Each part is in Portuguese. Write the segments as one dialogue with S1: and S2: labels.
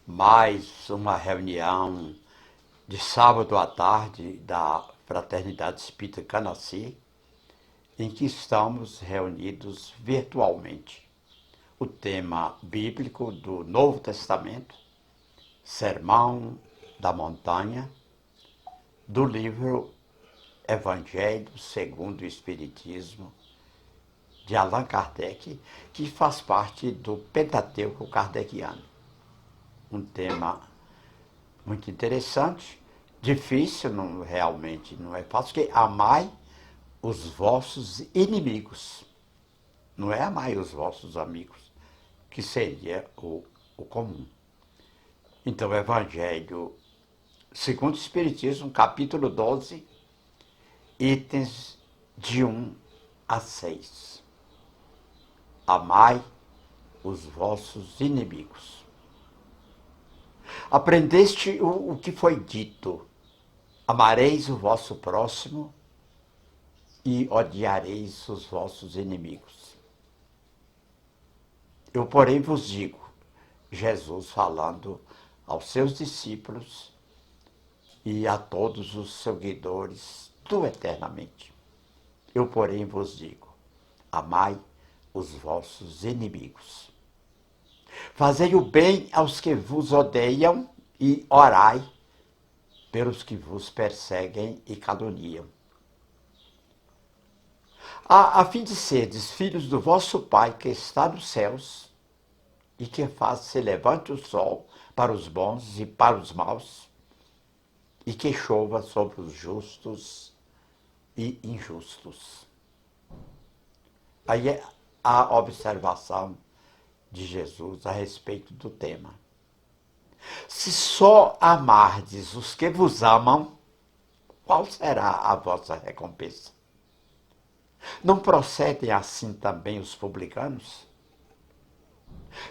S1: Mais uma reunião de sábado à tarde da Fraternidade Espírita Canaci, em que estamos reunidos virtualmente. O tema bíblico do Novo Testamento, Sermão da Montanha, do livro Evangelho segundo o Espiritismo, de Allan Kardec, que faz parte do Pentateuco kardeciano. Um tema muito interessante, difícil, realmente não é fácil, que amai os vossos inimigos. Não é amai os vossos amigos, que seria o comum. Então, o Evangelho segundo o Espiritismo, capítulo 12, itens de 1 a 6. Amai os vossos inimigos. Aprendeste o que foi dito: amareis o vosso próximo e odiareis os vossos inimigos. Eu, porém, vos digo, Jesus falando aos seus discípulos e a todos os seguidores do eternamente. Eu, porém, vos digo, amai os vossos inimigos. Fazei o bem aos que vos odeiam e orai pelos que vos perseguem e caluniam. A fim de serdes filhos do vosso Pai que está nos céus e que faz se levante o sol para os bons e para os maus e que chova sobre os justos e injustos. Aí é a observação de Jesus a respeito do tema. Se só amardes os que vos amam, qual será a vossa recompensa? Não procedem assim também os publicanos?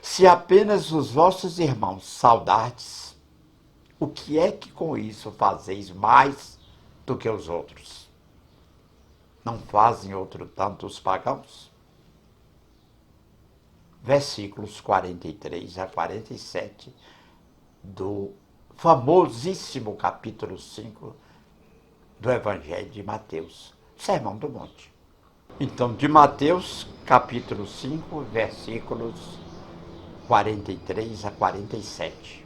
S1: Se apenas os vossos irmãos saudardes, o que é que com isso fazeis mais do que os outros? Não fazem outro tanto os pagãos? Versículos 43 a 47 do famosíssimo capítulo 5 do Evangelho de Mateus, Sermão do Monte. Então, de Mateus, capítulo 5, versículos 43 a 47.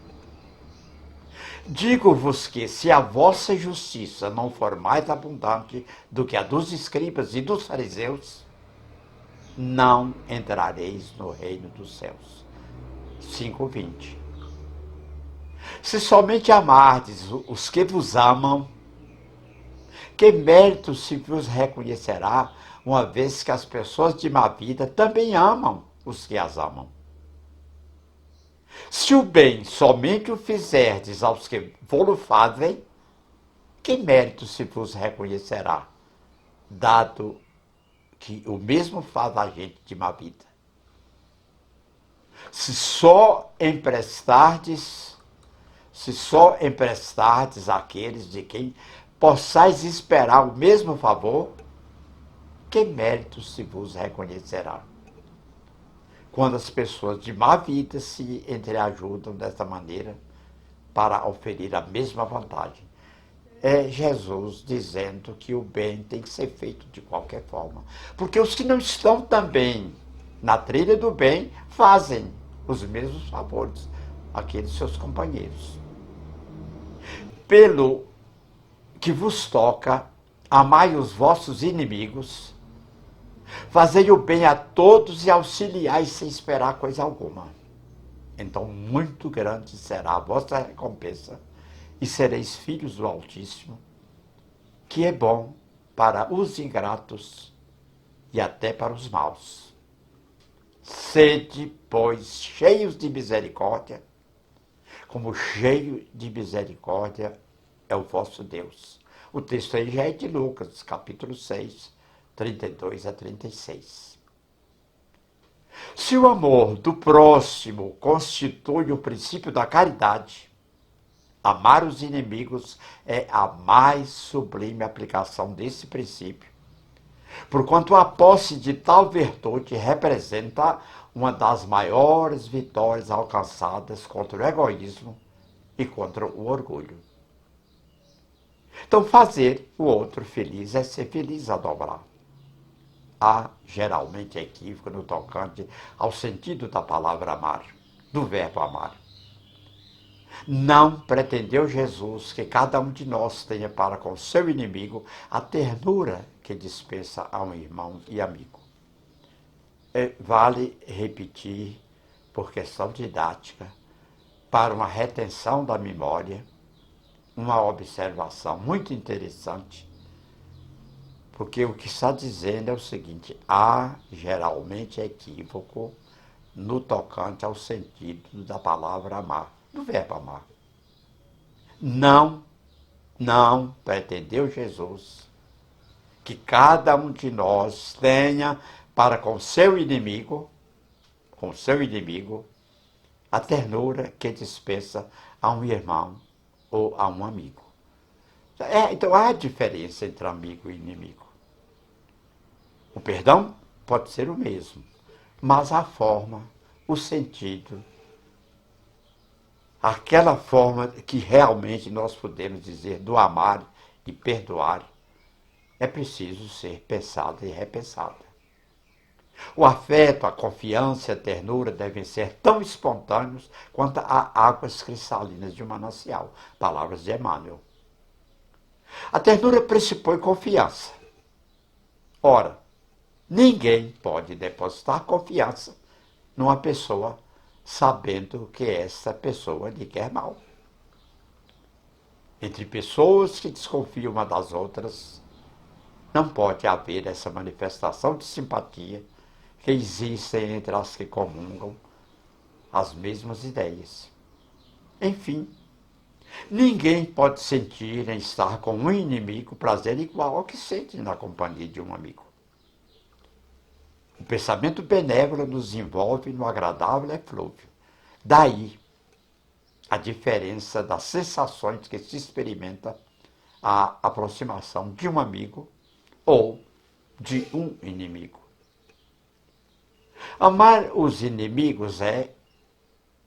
S1: Digo-vos que, se a vossa justiça não for mais abundante do que a dos escribas e dos fariseus, não entrareis no reino dos céus. 5:20. Se somente amardes os que vos amam, que mérito se vos reconhecerá, uma vez que as pessoas de má vida também amam os que as amam? Se o bem somente o fizerdes aos que vô-lo fazem, que mérito se vos reconhecerá, dado que o mesmo faz a gente de má vida? Se só emprestardes àqueles de quem possais esperar o mesmo favor, que mérito se vos reconhecerá? Quando as pessoas de má vida se entreajudam dessa maneira para oferir a mesma vantagem. É Jesus dizendo que o bem tem que ser feito de qualquer forma. Porque os que não estão também na trilha do bem fazem os mesmos favores àqueles seus companheiros. Pelo que vos toca, amai os vossos inimigos, fazei o bem a todos e auxiliai sem esperar coisa alguma. Então muito grande será a vossa recompensa e sereis filhos do Altíssimo, que é bom para os ingratos e até para os maus. Sede, pois, cheios de misericórdia, como cheio de misericórdia é o vosso Deus. O texto aí já é de Lucas, capítulo 6, 32 a 36. Se o amor do próximo constitui o princípio da caridade, amar os inimigos é a mais sublime aplicação desse princípio, porquanto a posse de tal virtude representa uma das maiores vitórias alcançadas contra o egoísmo e contra o orgulho. Então, fazer o outro feliz é ser feliz a dobrar. Há geralmente equívoco no tocante ao sentido da palavra amar, do verbo amar. Não pretendeu Jesus que cada um de nós tenha para com seu inimigo a ternura que dispensa a um irmão e amigo. Vale repetir, por questão didática, para uma retenção da memória, uma observação muito interessante, porque o que está dizendo é o seguinte: há geralmente equívoco no tocante ao sentido da palavra amar, do verbo amar. Não pretendeu Jesus que cada um de nós tenha para com seu inimigo, a ternura que dispensa a um irmão ou a um amigo. Então há diferença entre amigo e inimigo. O perdão pode ser o mesmo, mas a forma, o sentido, aquela forma que realmente nós podemos dizer do amar e perdoar, é preciso ser pensada e repensada. O afeto, a confiança e a ternura devem ser tão espontâneos quanto as águas cristalinas de um manancial. Palavras de Emmanuel. A ternura pressupõe confiança. Ora, ninguém pode depositar confiança numa pessoa sabendo que essa pessoa lhe quer mal. Entre pessoas que desconfiam uma das outras, não pode haver essa manifestação de simpatia que existem entre as que comungam as mesmas ideias. Enfim, ninguém pode sentir em estar com um inimigo prazer igual ao que sente na companhia de um amigo. O pensamento benévolo nos envolve no agradável eflúvio. Daí a diferença das sensações que se experimenta à aproximação de um amigo ou de um inimigo. Amar os inimigos é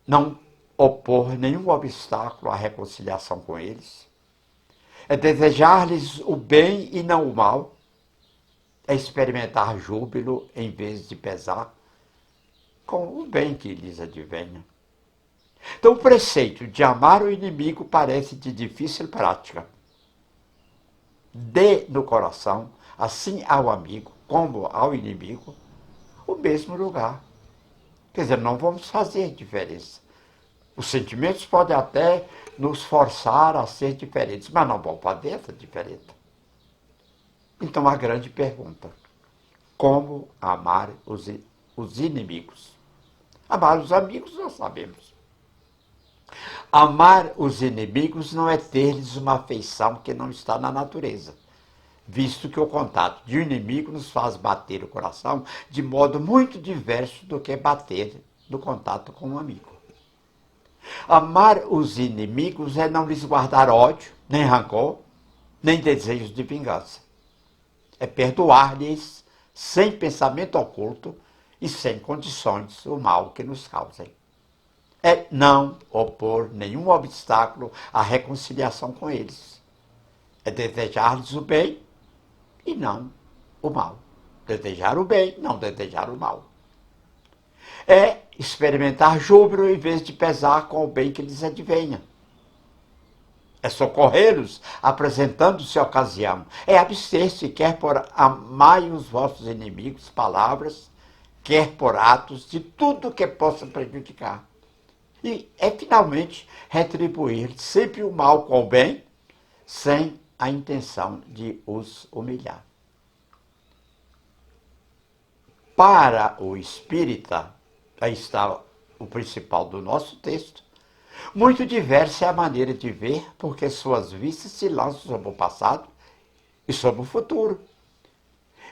S1: não opor nenhum obstáculo à reconciliação com eles, é desejar-lhes o bem e não o mal, é experimentar júbilo em vez de pesar com o bem que lhes advenha. Então, o preceito de amar o inimigo parece de difícil prática. Dê no coração, assim ao amigo como ao inimigo, o mesmo lugar. Quer dizer, não vamos fazer diferença. Os sentimentos podem até nos forçar a ser diferentes, mas não vão fazer essa diferença. Então, a grande pergunta: como amar os inimigos? Amar os amigos nós sabemos. Amar os inimigos não é ter-lhes uma afeição que não está na natureza, visto que o contato de um inimigo nos faz bater o coração de modo muito diverso do que bater no contato com um amigo. Amar os inimigos é não lhes guardar ódio, nem rancor, nem desejos de vingança. É perdoar-lhes sem pensamento oculto e sem condições o mal que nos causem. É não opor nenhum obstáculo à reconciliação com eles. É desejar-lhes o bem e não o mal. Desejar o bem, não desejar o mal. É experimentar júbilo em vez de pesar com o bem que lhes advenha. É socorrê-los apresentando-se a ocasião. É abster-se, quer por amai os vossos inimigos, palavras, quer por atos, de tudo que possa prejudicar. E é finalmente retribuir sempre o mal com o bem, sem a intenção de os humilhar. Para o espírita, aí está o principal do nosso texto, muito diversa é a maneira de ver, porque suas vistas se lançam sobre o passado e sobre o futuro,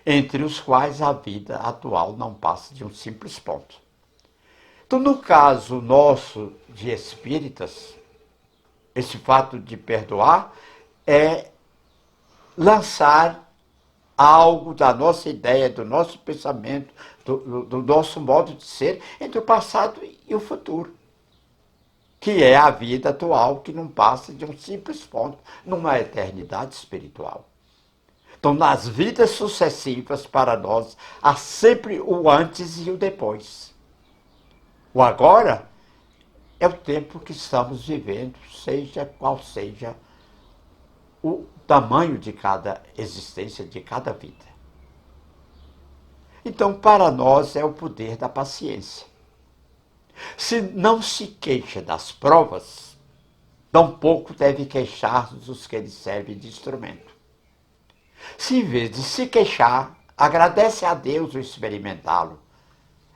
S1: entre os quais a vida atual não passa de um simples ponto. Então, no caso nosso de espíritas, esse fato de perdoar é lançar algo da nossa ideia, do nosso pensamento, do nosso modo de ser entre o passado e o futuro, que é a vida atual, que não passa de um simples ponto numa eternidade espiritual. Então, nas vidas sucessivas, para nós, há sempre o antes e o depois. O agora é o tempo que estamos vivendo, seja qual seja o tamanho de cada existência, de cada vida. Então, para nós, é o poder da paciência. Se não se queixa das provas, tampouco deve queixar dos que lhe servem de instrumento. Se em vez de se queixar, agradece a Deus o experimentá-lo,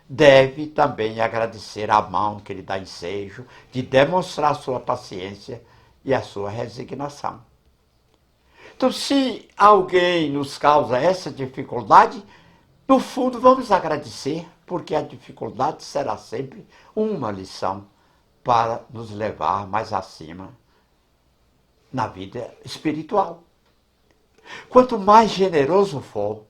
S1: deve também agradecer a mão que lhe dá ensejo de demonstrar sua paciência e a sua resignação. Então, se alguém nos causa essa dificuldade, no fundo vamos agradecer, porque a dificuldade será sempre uma lição para nos levar mais acima na vida espiritual. Quanto mais generoso for,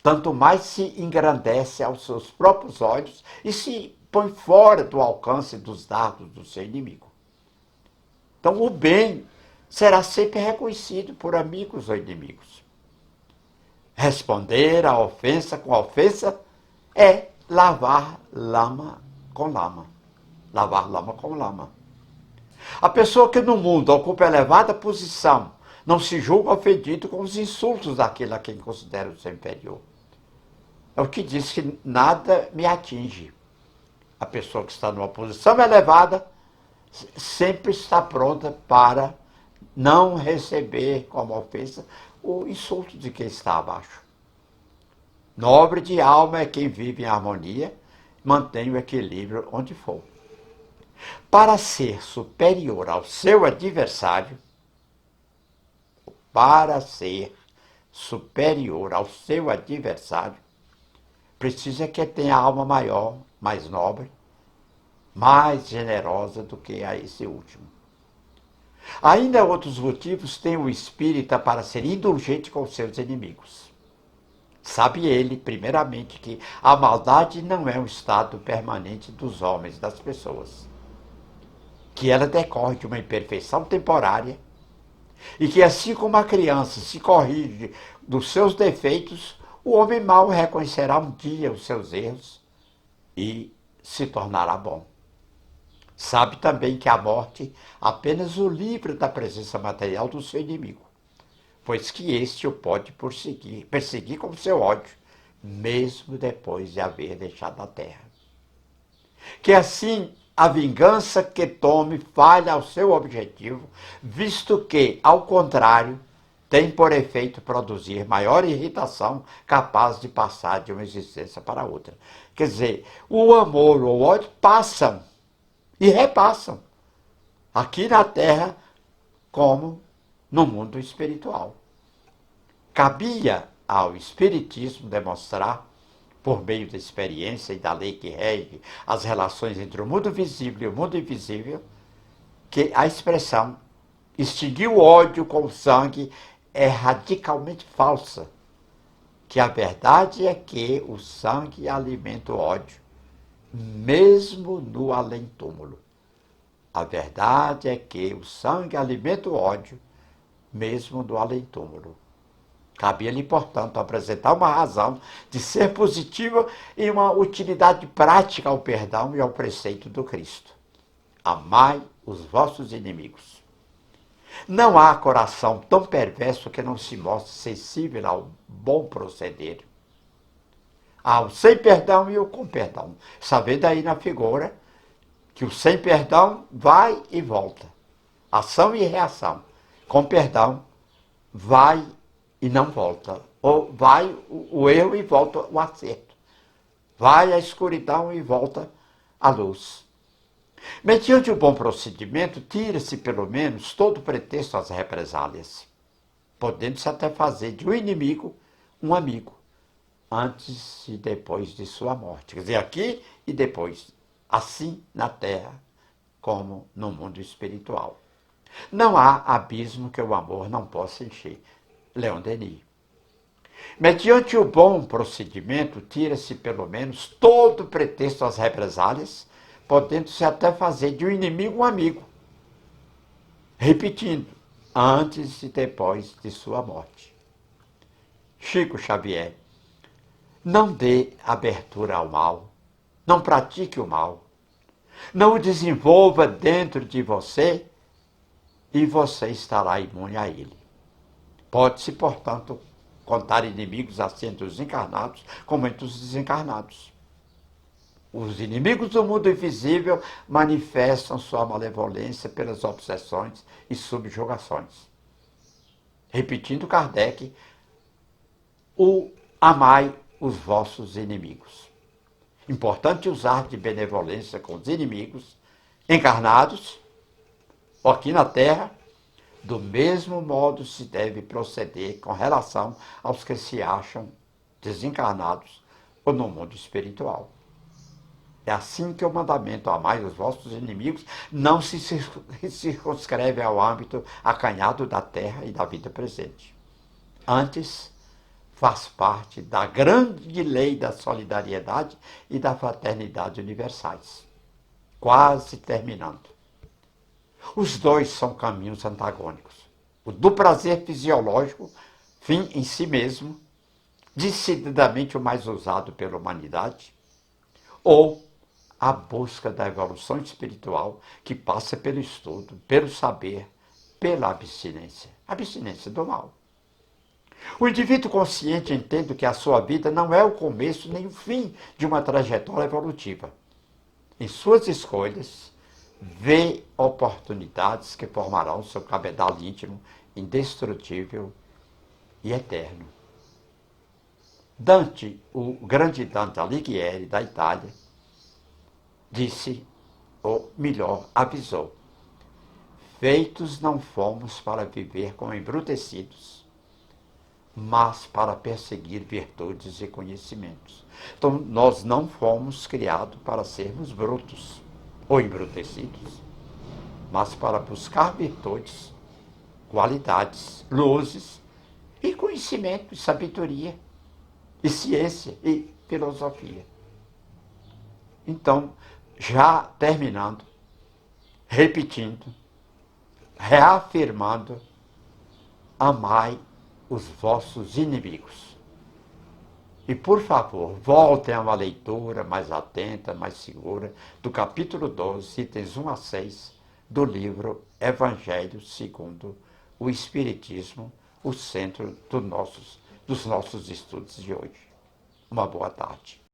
S1: tanto mais se engrandece aos seus próprios olhos e se põe fora do alcance dos dardos do seu inimigo. Então, o bem será sempre reconhecido por amigos ou inimigos. Responder à ofensa com a ofensa é lavar lama com lama. Lavar lama com lama. A pessoa que no mundo ocupa elevada posição não se julga ofendido com os insultos daquele a quem considera o seu inferior. É o que diz que nada me atinge. A pessoa que está numa posição elevada sempre está pronta para não receber como ofensa o insulto de quem está abaixo. Nobre de alma é quem vive em harmonia, mantém o equilíbrio onde for. Para ser superior ao seu adversário, precisa que tenha alma maior, mais nobre, mais generosa do que a esse último. Ainda outros motivos tem o espírita para ser indulgente com seus inimigos. Sabe ele, primeiramente, que a maldade não é um estado permanente dos homens, das pessoas, que ela decorre de uma imperfeição temporária e que, assim como a criança se corrige dos seus defeitos, o homem mau reconhecerá um dia os seus erros e se tornará bom. Sabe também que a morte apenas o livra da presença material do seu inimigo, pois que este o pode perseguir com seu ódio, mesmo depois de haver deixado a terra. Que assim a vingança que tome falha ao seu objetivo, visto que, ao contrário, tem por efeito produzir maior irritação capaz de passar de uma existência para outra. Quer dizer, o amor ou o ódio passam e repassam, aqui na Terra como no mundo espiritual. Cabia ao Espiritismo demonstrar, por meio da experiência e da lei que rege as relações entre o mundo visível e o mundo invisível, que a expressão extinguir o ódio com o sangue é radicalmente falsa, que a verdade é que o sangue alimenta o ódio, mesmo no além-túmulo. A verdade é que o sangue alimenta o ódio, mesmo no além-túmulo. Cabia-lhe, portanto, apresentar uma razão de ser positiva e uma utilidade prática ao perdão e ao preceito do Cristo. Amai os vossos inimigos. Não há coração tão perverso que não se mostre sensível ao bom proceder. Há o sem perdão e o com perdão. Sabendo aí na figura que o sem perdão vai e volta. Ação e reação. Com perdão, vai e não volta. Ou vai o erro e volta o acerto. Vai a escuridão e volta a luz. Mediante o bom procedimento, tira-se pelo menos todo pretexto às represálias, podendo-se até fazer de um inimigo um amigo, antes e depois de sua morte. Quer dizer, aqui e depois, assim na terra como no mundo espiritual. Não há abismo que o amor não possa encher. Leon Denis. Mediante o bom procedimento, tira-se pelo menos todo pretexto às represálias, podendo-se até fazer de um inimigo um amigo. Repetindo, antes e depois de sua morte. Chico Xavier, não dê abertura ao mal, não pratique o mal, não o desenvolva dentro de você e você estará imune a ele. Pode-se, portanto, contar inimigos assim entre os encarnados como entre os desencarnados. Os inimigos do mundo invisível manifestam sua malevolência pelas obsessões e subjugações. Repetindo Kardec, o amai os vossos inimigos. Importante usar de benevolência com os inimigos encarnados, aqui na Terra. Do mesmo modo se deve proceder com relação aos que se acham desencarnados ou no mundo espiritual. É assim que o mandamento amai os vossos inimigos não se circunscreve ao âmbito acanhado da terra e da vida presente. Antes, faz parte da grande lei da solidariedade e da fraternidade universais. Quase terminando. Os dois são caminhos antagônicos. O do prazer fisiológico, fim em si mesmo, decididamente o mais usado pela humanidade, ou a busca da evolução espiritual que passa pelo estudo, pelo saber, pela abstinência. Abstinência do mal. O indivíduo consciente entende que a sua vida não é o começo nem o fim de uma trajetória evolutiva. Em suas escolhas, vê oportunidades que formarão seu cabedal íntimo, indestrutível e eterno. Dante, o grande Dante Alighieri, da Itália, disse, ou melhor, avisou: feitos não fomos para viver como embrutecidos, mas para perseguir virtudes e conhecimentos. Então, nós não fomos criados para sermos brutos ou embrutecidos, mas para buscar virtudes, qualidades, luzes e conhecimento, e sabedoria, e ciência e filosofia. Então, já terminando, repetindo, reafirmando, amai os vossos inimigos. E, por favor, voltem a uma leitura mais atenta, mais segura, do capítulo 12, itens 1 a 6, do livro Evangelho segundo o Espiritismo, o centro dos nossos estudos de hoje. Uma boa tarde.